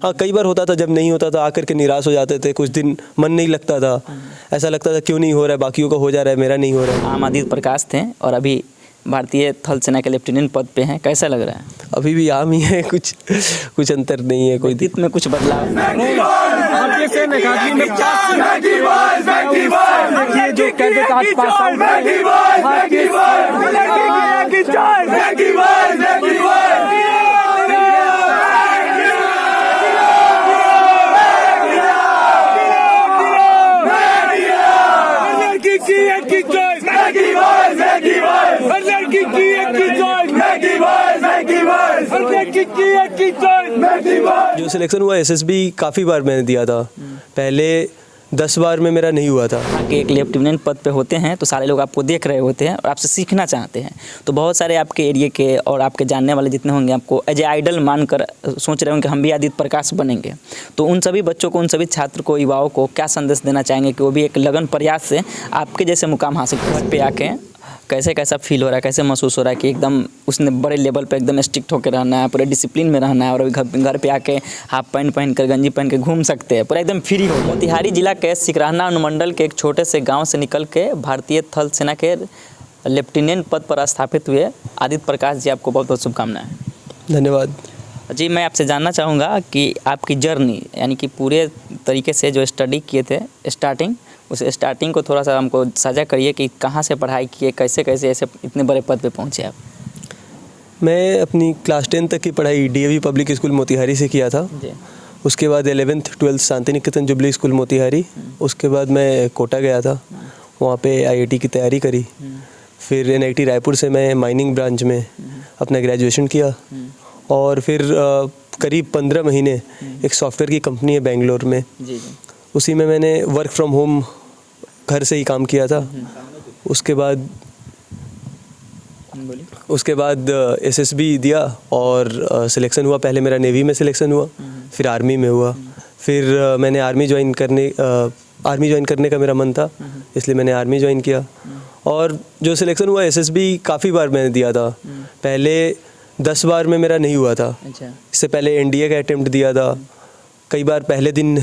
हाँ, कई बार होता था, जब नहीं होता था आकर के निराश हो जाते थे, कुछ दिन मन नहीं लगता था, ऐसा लगता था क्यों नहीं हो रहा है, बाकियों का हो जा रहा है, मेरा नहीं हो रहा है। आम आदित्य प्रकाश थे और अभी भारतीय थल सेना के लेफ्टिनेंट पद पे हैं, कैसा लग रहा है? अभी भी आम ही है, कुछ अंतर नहीं है, कोई व्यक्तित्व में कुछ बदलाव? जो सिलेक्शन हुआ एसएसबी काफ़ी बार मैंने दिया था, पहले 10 बार में मेरा नहीं हुआ था। कि एक लेफ्टिनेंट पद पे होते हैं तो सारे लोग आपको देख रहे होते हैं और आपसे सीखना चाहते हैं, तो बहुत सारे आपके एरिया के और आपके जानने वाले जितने होंगे आपको एज ए आइडल मानकर सोच रहे होंगे कि हम भी आदित्य प्रकाश बनेंगे। तो उन सभी बच्चों को, उन सभी छात्र को, युवाओं को क्या संदेश देना चाहेंगे कि वो भी एक लगन प्रयास से आपके जैसे मुकाम हासिल कर पे आके कैसा फील हो रहा है, कैसे महसूस हो रहा है कि एकदम उसने बड़े लेवल पे एकदम स्ट्रिक्ट होकर रहना है, पूरे डिसिप्लिन में रहना है और अभी घर पे आके हाफ पैंट पहन कर, गंजी पहन के घूम सकते हैं, पूरा एकदम फ्री हो। मोतिहारी जिला के सिकरहना अनुमंडल के एक छोटे से गांव से निकल के भारतीय थल सेना के लेफ्टिनेंट पद पर स्थापित हुए आदित्य प्रकाश जी, आपको बहुत बहुत शुभकामनाएं। धन्यवाद जी। मैं आपसे जानना चाहूँगा कि आपकी जर्नी, यानी कि पूरे तरीके से जो स्टडी किए थे स्टार्टिंग, उस स्टार्टिंग को थोड़ा सा हमको साझा करिए कि कहाँ से पढ़ाई किए, कैसे कैसे ऐसे इतने बड़े पद पे पहुँचे आप? मैं अपनी क्लास 10 तक की पढ़ाई डीएवी पब्लिक स्कूल मोतिहारी से किया था जी। उसके बाद 11th 12th Shanti Niketan jubilee school Motihari. उसके बाद मैं कोटा गया था, वहाँ पे आईआईटी की तैयारी करी। फिर एनआईटी रायपुर से मैं माइनिंग ब्रांच में अपना ग्रेजुएशन किया और फिर करीब 15 महीने एक सॉफ्टवेयर की कंपनी है बेंगलोर में, उसी में मैंने वर्क फ्रॉम होम घर से ही काम किया था। उसके बाद एसएसबी दिया और सिलेक्शन हुआ। पहले मेरा नेवी में सिलेक्शन हुआ, फिर आर्मी में हुआ। फिर मैंने आर्मी ज्वाइन करने का मेरा मन था, इसलिए मैंने आर्मी ज्वाइन किया। और जो सिलेक्शन हुआ एसएसबी काफ़ी बार मैंने दिया था, पहले 10 बार में मेरा नहीं हुआ था। इससे पहले एनडीए का अटेम्प्ट दिया था, कई बार पहले दिन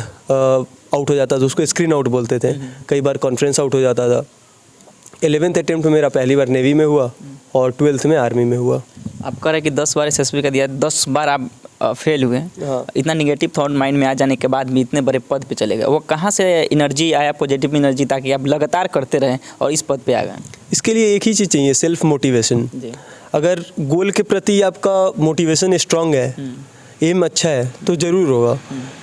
आउट हो जाता था, उसको स्क्रीन आउट बोलते थे, कई बार कॉन्फ्रेंस आउट हो जाता था। 11th अटेम्प्ट मेरा पहली बार नेवी में हुआ और 12th में आर्मी में हुआ। आप कह रहे हैं कि 10 बार एसएसबी का दिया, 10 बार आप फेल हुए। हाँ। इतना निगेटिव थॉट माइंड में आ जाने के बाद भी इतने बड़े पद पे चले गए, वो कहाँ से एनर्जी आया, पॉजिटिव एनर्जी, ताकि आप लगातार करते रहें और इस पद पे आ गए? इसके लिए एक ही चीज़ चाहिए, सेल्फ मोटिवेशन। अगर गोल के प्रति आपका मोटिवेशन स्ट्रांग है, एम अच्छा है, तो ज़रूर होगा।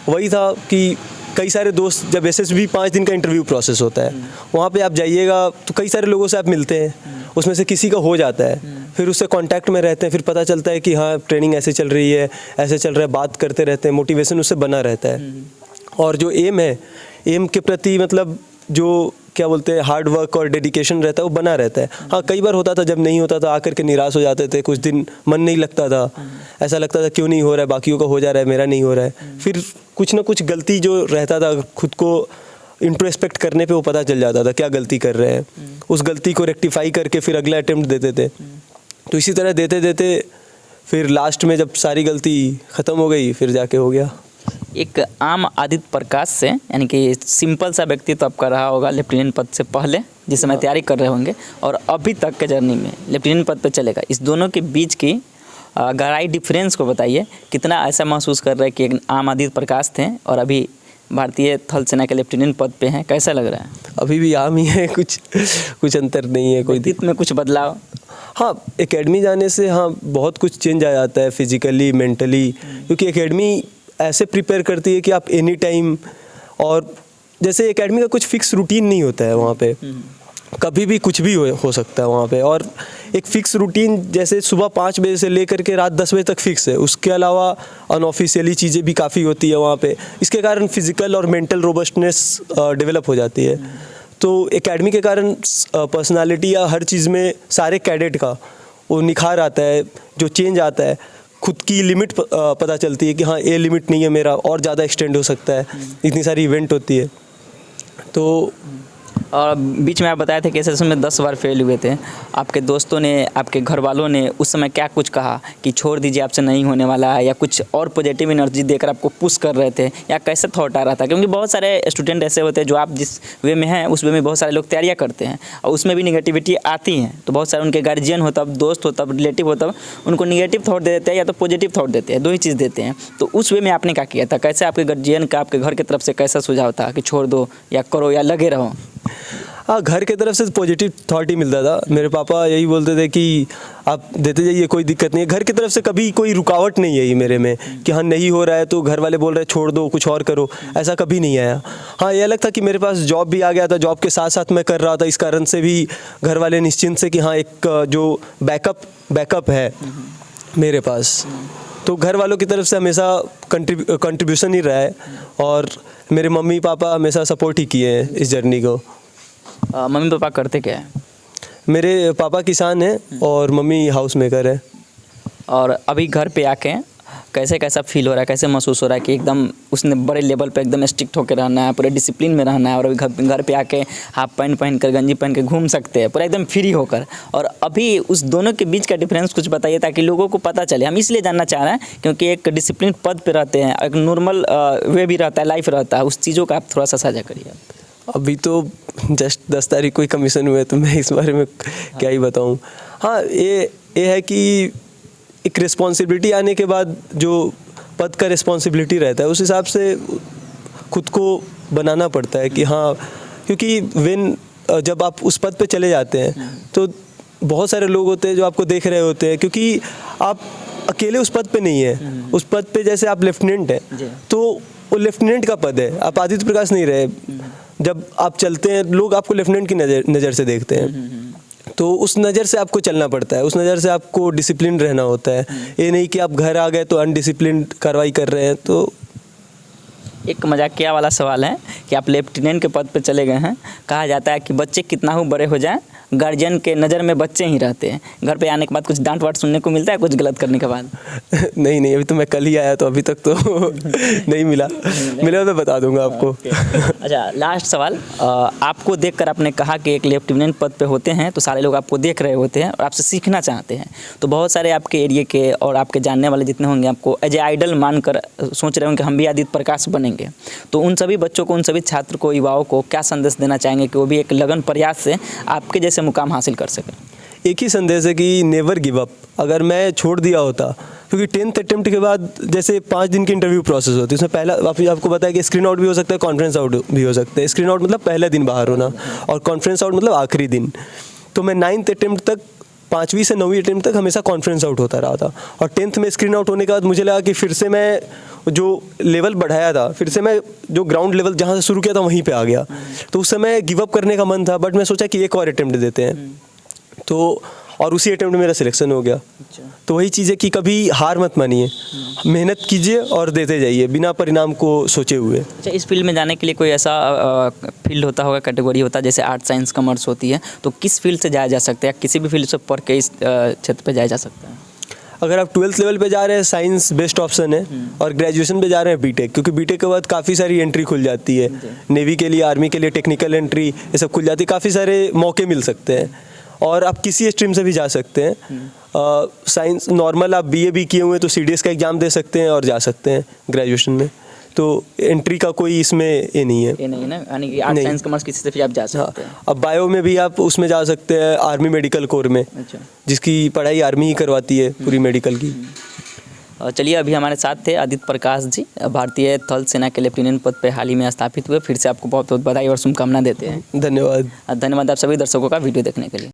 वही था कि कई सारे दोस्त, जब एसएसबी 5 दिन का इंटरव्यू प्रोसेस होता है, वहाँ पे आप जाइएगा तो कई सारे लोगों से आप मिलते हैं, उसमें से किसी का हो जाता है, फिर उससे कांटेक्ट में रहते हैं, फिर पता चलता है कि हाँ ट्रेनिंग ऐसे चल रही है, ऐसे चल रहा है, बात करते रहते हैं, मोटिवेशन उससे बना रहता है। और जो एम है, एम के प्रति मतलब जो क्या बोलते हैं हार्ड वर्क और डेडिकेशन रहता है, वो बना रहता है। हाँ, कई बार होता था, जब नहीं होता था आकर के निराश हो जाते थे, कुछ दिन मन नहीं लगता था, ऐसा लगता था क्यों नहीं हो रहा है, बाकियों का हो जा रहा है, मेरा नहीं हो रहा है। फिर कुछ ना कुछ गलती जो रहता था, खुद को इंट्रोस्पेक्ट करने पे वो पता चल जाता था क्या गलती कर रहे हैं, उस गलती को रेक्टिफाई करके फिर अगला अटेम्प्ट देते थे। तो इसी तरह देते देते फिर लास्ट में जब सारी गलती ख़त्म हो गई, फिर जाके हो गया। एक आम आदित्य प्रकाश से, यानी कि सिंपल सा व्यक्ति तो आपका रहा होगा लेफ्टिनेंट पद से पहले, जिस समय तैयारी कर रहे होंगे, और अभी तक के जर्नी में लेफ्टिनेंट पद पे चलेगा, इस दोनों के बीच की गहराई डिफरेंस को बताइए। कितना ऐसा महसूस कर रहे हैं कि एक आम आदित्य प्रकाश थे और अभी भारतीय थल सेना के लेफ्टिनेंट पद पे हैं, कैसा लग रहा है? अभी भी आम ही है, कुछ अंतर नहीं है, कोई व्यक्तित्व में कुछ बदलाव? हाँ, एकेडमी जाने से हाँ बहुत कुछ चेंज आ जाता है, फिजिकली, मेंटली, क्योंकि एकेडमी ऐसे प्रिपेयर करती है कि आप एनी टाइम, और जैसे एकेडमी का कुछ फिक्स रूटीन नहीं होता है वहाँ पे, कभी भी कुछ भी हो सकता है वहाँ पे। और एक फ़िक्स रूटीन, जैसे सुबह 5 बजे से लेकर के रात 10 बजे तक फिक्स है, उसके अलावा अनऑफिशियली चीज़ें भी काफ़ी होती है वहाँ पे। इसके कारण फिज़िकल और मेंटल रोबस्टनेस डेवलप हो जाती है। तो एकेडमी के कारण पर्सनालिटी या हर चीज़ में सारे कैडेट का वो निखार आता है, जो चेंज आता है, खुद की लिमिट पता चलती है कि हाँ ये लिमिट नहीं है मेरा, और ज़्यादा एक्सटेंड हो सकता है, इतनी सारी इवेंट होती है। तो और बीच में आप बताए थे कि एसएससी में 10 बार फेल हुए थे। आपके दोस्तों ने, आपके घर वालों ने उस समय क्या कुछ कहा कि छोड़ दीजिए, आपसे नहीं होने वाला है, या कुछ और पॉजिटिव एनर्जी देकर आपको पुश कर रहे थे, या कैसे थॉट आ रहा था? क्योंकि बहुत सारे स्टूडेंट ऐसे होते हैं जो आप जिस वे में हैं उस वे में बहुत सारे लोग तैयारियाँ करते हैं और उसमें भी निगेटिविटी आती हैं, तो बहुत सारे उनके गार्जियन हो, तब दोस्त हो, तब रिलेटिव हो, तब उनको निगेटिव थॉट दे देते हैं या तो पॉजिटिव थॉट देते हैं, दो ही चीज़ देते हैं। तो उस वे में आपने क्या किया था? कैसे आपके गार्जियन का, आपके घर की तरफ से कैसा सुझाव था कि छोड़ दो या करो या लगे रहो? हाँ, घर की तरफ से पॉजिटिव थॉट ही मिलता था। मेरे पापा यही बोलते थे कि आप देते जाइए, कोई दिक्कत नहीं है। घर की तरफ से कभी कोई रुकावट नहीं है ये मेरे में कि हाँ नहीं हो रहा है तो घर वाले बोल रहे हैं छोड़ दो, कुछ और करो, ऐसा कभी नहीं आया। हाँ, ये अलग था कि मेरे पास जॉब भी आ गया था, जॉब के साथ साथ मैं कर रहा था, इस कारण से भी घर वाले निश्चिंत से कि हाँ एक जो बैकअप है मेरे पास, तो घर वालों की तरफ से हमेशा कंट्रीब्यूशन ही रहा है और मेरे मम्मी पापा हमेशा सपोर्ट ही किए हैं इस जर्नी को। मम्मी पापा करते क्या है? मेरे पापा किसान हैं और मम्मी हाउस मेकर है। और अभी घर पे आके कैसा फील हो रहा है, कैसे महसूस हो रहा है कि एकदम उसने बड़े लेवल पे एकदम स्ट्रिक्ट होकर रहना है, पूरे डिसिप्लिन में रहना है, और अभी घर पे आके हाफ पैंट पहन कर, गंजी पहन के घूम सकते हैं पूरा एकदम फ्री होकर? और अभी उस दोनों के बीच का डिफरेंस कुछ बताइए ताकि लोगों को पता चले। हम इसलिए जानना चाह रहे हैं क्योंकि एक डिसिप्लिन पद पे रहते हैं, एक नॉर्मल वे भी रहता है, लाइफ रहता है, उस चीज़ों का आप थोड़ा सा साझा करिए। अभी तो जस्ट 10 तारीख को ही कमीशन हुए तो मैं इस बारे में क्या ही बताऊं। हाँ, ये है कि एक रिस्पॉन्सिबिलिटी आने के बाद जो पद का रिस्पॉन्सिबिलिटी रहता है उस हिसाब से खुद को बनाना पड़ता है कि हाँ, क्योंकि जब आप उस पद पे चले जाते हैं तो बहुत सारे लोग होते हैं जो आपको देख रहे होते हैं, क्योंकि आप अकेले उस पद पे नहीं है। उस पद पे जैसे आप लेफ्टिनेंट हैं तो वो लेफ्टिनेंट का पद है, आप आदित्य प्रकाश नहीं रहे। जब आप चलते हैं लोग आपको लेफ्टिनेंट की नज़र से देखते हैं, तो उस नज़र से आपको चलना पड़ता है, उस नज़र से आपको डिसिप्लिन रहना होता है। ये नहीं कि आप घर आ गए तो अनडिसिप्लिन कार्रवाई कर रहे हैं। तो एक मजाकिया वाला सवाल है कि आप लेफ्टिनेंट के पद पे चले गए हैं। कहा जाता है कि बच्चे कितना ही बड़े हो जाएं, गार्जियन के नज़र में बच्चे ही रहते हैं। घर पे आने के बाद कुछ डांट वाट सुनने को मिलता है कुछ गलत करने के बाद? नहीं, अभी तो मैं कल ही आया तो अभी तक तो नहीं मिला तो बता दूंगा आपको। अच्छा, लास्ट सवाल, आपको देखकर आपने कहा कि एक लेफ्टिनेंट पद पे होते हैं तो सारे लोग आपको देख रहे होते हैं और आपसे सीखना चाहते हैं, तो बहुत सारे आपके एरिया के और आपके जानने वाले जितने होंगे आपको एज ए आइडल मानकर सोच रहे होंगे हम भी आदित्य प्रकाश बनेंगे। तो उन सभी बच्चों को, उन सभी छात्र को, युवाओं को क्या संदेश देना चाहेंगे कि वो भी एक लगन प्रयास से आपके जैसे मुकाम हासिल कर सकें? एक ही संदेश है कि नेवर गिव अप। अगर मैं छोड़ दिया होता, क्योंकि 10th अटेम्प्ट के बाद जैसे 5 दिन की इंटरव्यू प्रोसेस होती है, उसमें पहला आपको बताया कि स्क्रीन आउट भी हो सकता है, कॉन्फ्रेंस आउट भी हो सकता है। स्क्रीन आउट मतलब पहले दिन बाहर होना और कॉन्फ्रेंस आउट मतलब आखिरी दिन। तो मैं 9th अटेम्प्ट तक, 5वीं से 9वीं अटेम्प्ट तक हमेशा कॉन्फ्रेंस आउट होता रहा था। और 10th में स्क्रीन आउट होने के बाद मुझे लगा कि फिर से मैं जो लेवल बढ़ाया था, फिर से मैं जो ग्राउंड लेवल जहाँ से शुरू किया था वहीं पे आ गया। तो उस समय गिव अप करने का मन था, बट मैं सोचा कि एक और अटेम्प्ट देते हैं। तो और उसी अटेम्प्ट में मेरा सिलेक्शन हो गया। तो वही चीज़ है कि कभी हार मत मानिए, मेहनत कीजिए और देते जाइए बिना परिणाम को सोचे हुए। अच्छा, इस फील्ड में जाने के लिए कोई ऐसा फील्ड होता होगा, कैटेगरी होता है, जैसे आर्ट साइंस कॉमर्स होती है, तो किस फील्ड से जाया जा सकता है या किसी भी फील्ड से पढ़ के इस क्षेत्र पे जाया जा सकता है? अगर आप 12th लेवल पे जा रहे हैं साइंस बेस्ट ऑप्शन है, और ग्रेजुएशन पे जा रहे हैं बीटेक, क्योंकि बीटेक के बाद काफ़ी सारी एंट्री खुल जाती है, नेवी के लिए, आर्मी के लिए टेक्निकल एंट्री ये सब खुल जाती है, काफ़ी सारे मौके मिल सकते हैं। और आप किसी स्ट्रीम से भी जा सकते हैं। साइंस नॉर्मल आप बीए भी किए हुए हैं तो सीडीएस का एग्ज़ाम दे सकते हैं और जा सकते हैं ग्रेजुएशन में। तो एंट्री का कोई इसमें ये नहीं है। ये नहीं है ना, यानी कि आर्ट साइंस कॉमर्स किसी से भी आप जा सकते हैं। अब बायो में भी आप उसमें जा सकते हैं, आर्मी मेडिकल कोर में। अच्छा। जिसकी पढ़ाई आर्मी ही करवाती है पूरी मेडिकल की। चलिए, अभी हमारे साथ थे आदित्य प्रकाश जी, भारतीय थल सेना के लेफ्टिनेंट पद पे हाल ही में स्थापित हुए। फिर से आपको बहुत बहुत बधाई और शुभकामना देते हैं। धन्यवाद। धन्यवाद आप सभी दर्शकों का वीडियो देखने के लिए।